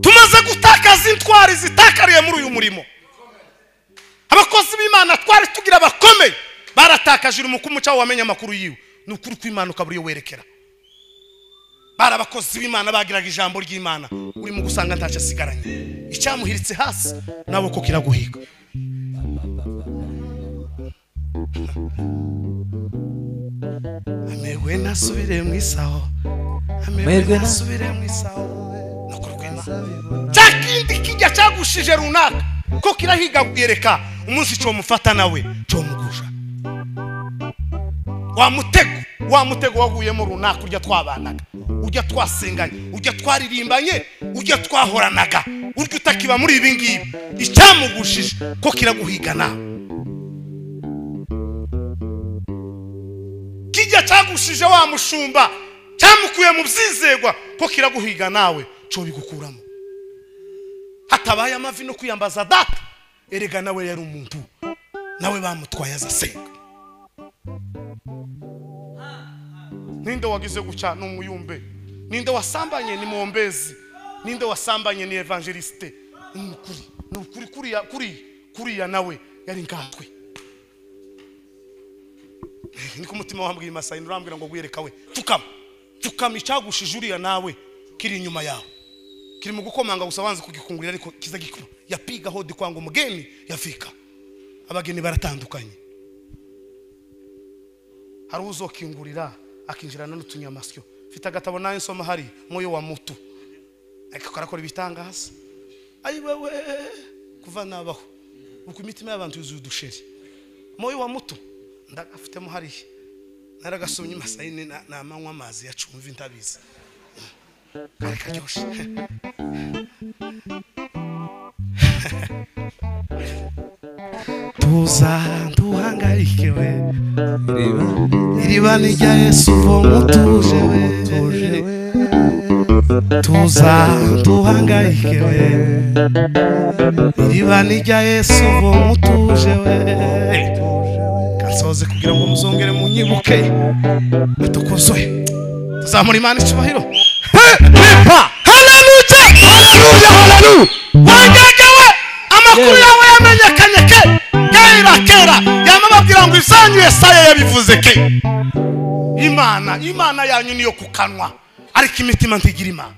Tumaze gutakaza intwari zitakariye muri uyu murimo. Abakozi b'Imana twari tugira abakomeye baratakaje umukumu cyawo wamenye amakuru yiwe, n'ukuri kw'Imana ukaburiyo werekera. Bara abakozi b'Imana bagiraga ijambo ry'Imana, uri mu gusanga ntacyo asigaranye, icyamuhiritse hasi nawe ko kiraguhiga. Amerwe nasubire mu isaho, amerwe nasubire mu isaho, n'ukuri kw'Imana cyakindi kijya cyagushije runaka ko kirahiga kuyereka umunsi cyo mufata nawe cyo mugusha. Wa mutego waguyemo runaka, urya twabanaga, urya twasenganye, urya twaririmbanye, urya twahoranaga, urya utakiba muri ibi ngibi, icyamugushije ko kiraguhiga nawe. Kijya cyagushije wa mushumba cyamukuye mu byizegwa ko kiraguhiga nawe cyo bigukuramo. Hatabaye amavi no kwiyambaza data, erega nawe yari umuntu, nawe bamutwaye azasenga. Ninde wagize guca n'umuyumbe? Ninde wasambanye ni Mombezi? Ninde wasambanye ni evangeliste? Kuriya nawe yari ngatwe. Niko mutima wambwiye Masai nurambwira ngo gwireka we, fukama icagushije uriya nawe kiri inyuma yawe. kiri mu gukomanga gusa wanze kugikungurira ariko kiza gikuru yapiga hodi kwanga umugeni yafika abageni baratandukanye hari uzokingurira akinjirana n'utunyamasyo fita agatabo nayo nsoma hari moyo wa mutu ariko karakora ibitangaza ayi wewe kuva nabaho uko imitima y'abantu yuzuye udusheri moyo wa mutu ndagafitemo hari naragasomye masayine namanywa amazi yacumva intabizi kare karyoshe tuza nduhangarike we iriba ni rya Yesu vomo tuje we tuza nduhangarike we iriba ni rya Yesu vomo tuje we kansoze kugira ngo muzongere munyibuke atukuzoye tuzamura Imana icyubahiro haleluya haleluya haleluya wangagewe amakuru yawe yamenyekanye ke kera yamababwira ngo isanyu Yesaya yabivuze ke Imana yanyu niyo kukanwa ariko imitima ntigira Imana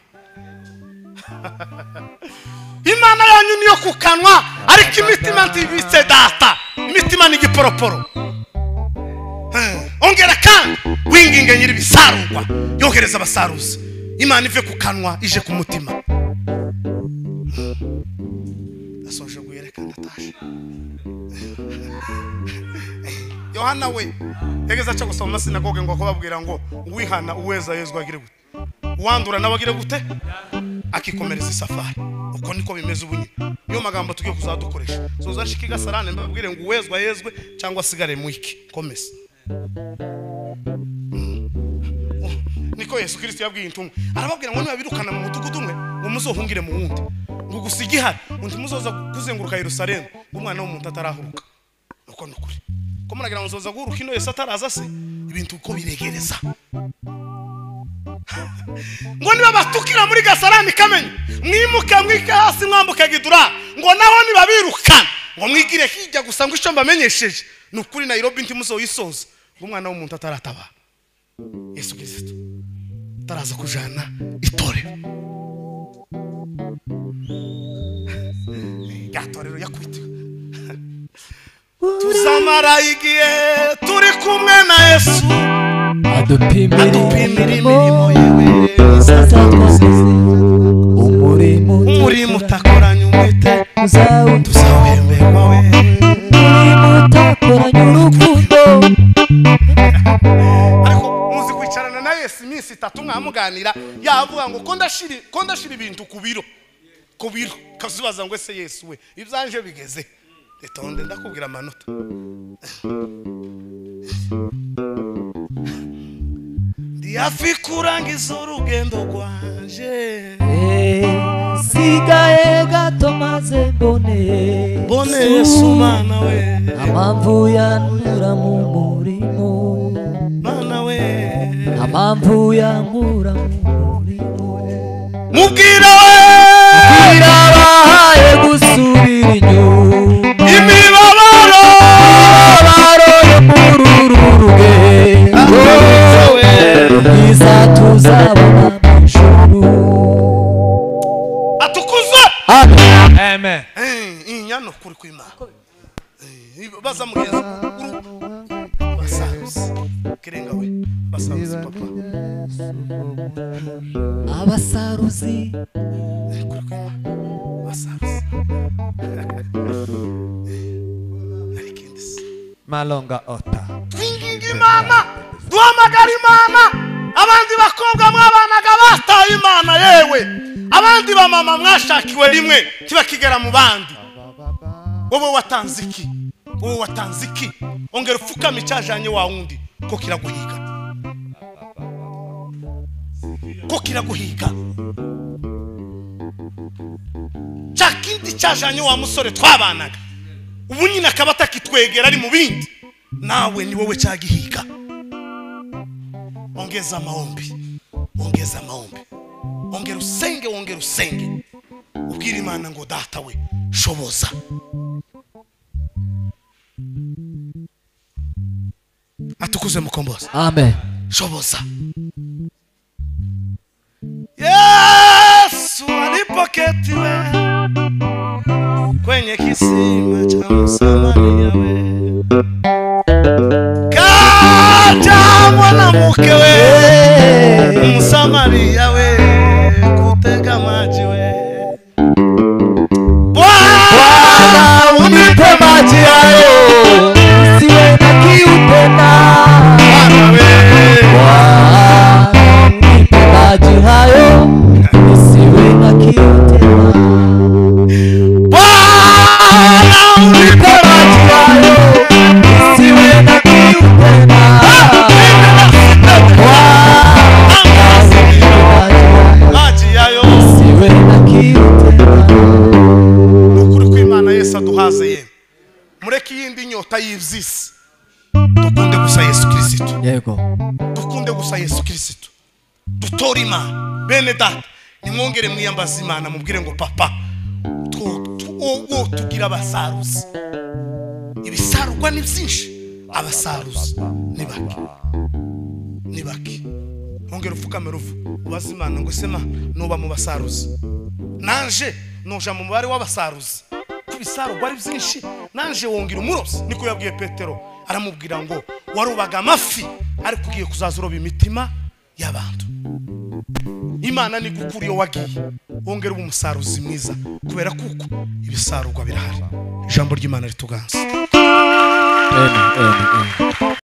Imana yanyu niyo kukanwa ariko imitima ntibitse data imitima ni giporoporo ongera kandi winginge nyiri bisarurwa yohereza abasaruzi Imana ive kukanwa ije ku mutima asoje guyerekana ndatashe Yohana we yageza cyo gusoma sinagoge ngo akobabwira ngo uwihana uweza Yesu agire gute uwandura nabagire gute akikomereza isafari uko niko bimeze ubunye niyo magambo tugiye kuzadukoresha soza nshikiga sarane mbabwire ngo uwezwa Yezwe cyangwa sigare mu iki komesa niko Yesu Kristo yabwiye intumwa arababwira ngo nibabirukana mu mudugudu umwe ngo muzohungire mu wundi ngo gusigihari undi muzoza kuzenguruka Yerusalemu umwana w'umuntu atarahuruka uko nukuri ko muragira ngo muzoza guhuruka ino Yesu ataraza se ibintu uko biregereza ngo niba batukira muri Gasarani Kamenyi mwimuke mwika hasi mwambuke Gidura ngo naho nibabirukana ngo mwigire hirya gusa ngo icyo mbamenyesheje nukuri Nairobi ntimuzoyisoza ngo umwana w'umuntu atarataba Yesu Kristo taraza kujana itorero gatorero yakwitiwe tuzamara igihe turi kumwe na Yesu adupimira imirimo yewe umurimo utakoranye umwete tuzawemberwa we umurimo utakoranye urukundo ariko muzi kwicarana na Yesu iminsi 3 mwamuganira yavuga ngo ko ndashira ibintu ku biro kazibaza ngo ese Yesu we ibyanje bigeze etonde ndakubwira amanota ndiafikurangiza urugendo rwanje sigaye gato maze mbone Yesu mana we amamvu yanura mu murimo mana we amamvu yankura mu murimo mubwira bahaye gusubira inyuma imibabaro yo muri uru rugendo tuzabona mu ijuru atukuza Amen. inyano kuri kw'Imana baza mugeza basaruzi kirenga we basaruzi papa abasaruzi kuri kw'Imana basaruzi Malonga ota. twinginga Imana duhamagara Imana abandi bakobwa mwabanaga bataye Imana yewe abandi ba mama mwashakiwe rimwe kibakigera mu bandi wowe watanze iki ongera upfukame icyajanye wa wundi ko kiraguhiga cyakindi cyajanye wa musore twabanaga ubu nyine akaba atakitwegera ari mu bindi nawe ni wowe cyagihiga ongeza maombi ongera usenge ubwira Imana ngo data we shoboza atukuze mukomboza amen shoboza Yesu alipo alipoketiwe kwenye kisima cha Msamaria we, kaja mwanamke we Msamaria we kutega maji we. Bwana unipe maji hayo Siwe na kiu tena. Bwana unipe maji hayo nisiwe na kiu tena. Bwana unipe maji hayo Nisiwe na kiu tena. maji hayo Nisiwe na kiu tena. nukuri kw'Imana Yesu aduhaze ye mureke yindi nyota y'ivyisi dukunde gusa Yesu Kristo, Yego. dukunde gusa Yesu Kristo, dutora Imana. Bene data nimwongere mwiyambaza Imana mubwire ngo papa tugira abasaruzi. Ibisarurwa ni byinshi, abasaruzi ni bake, ni bake. Ongera ufukame ruvu ubaza Imana ngo sema nuba mu basaruzi nanje noja mu mubare w'abasaruzi. Kubisarurwa ari byinshi nanje wongera umurozi. Niko yabwiye Petero, aramubwira ngo warubaga amafi ariko ugiye kuzaza uroba imitima y'abantu. Imana ni gukuri yo wagiye wongera umusaruzi mwiza, kubera kuko ibisarurwa birahari. Ijambo ry'Imana rituganza. Amen.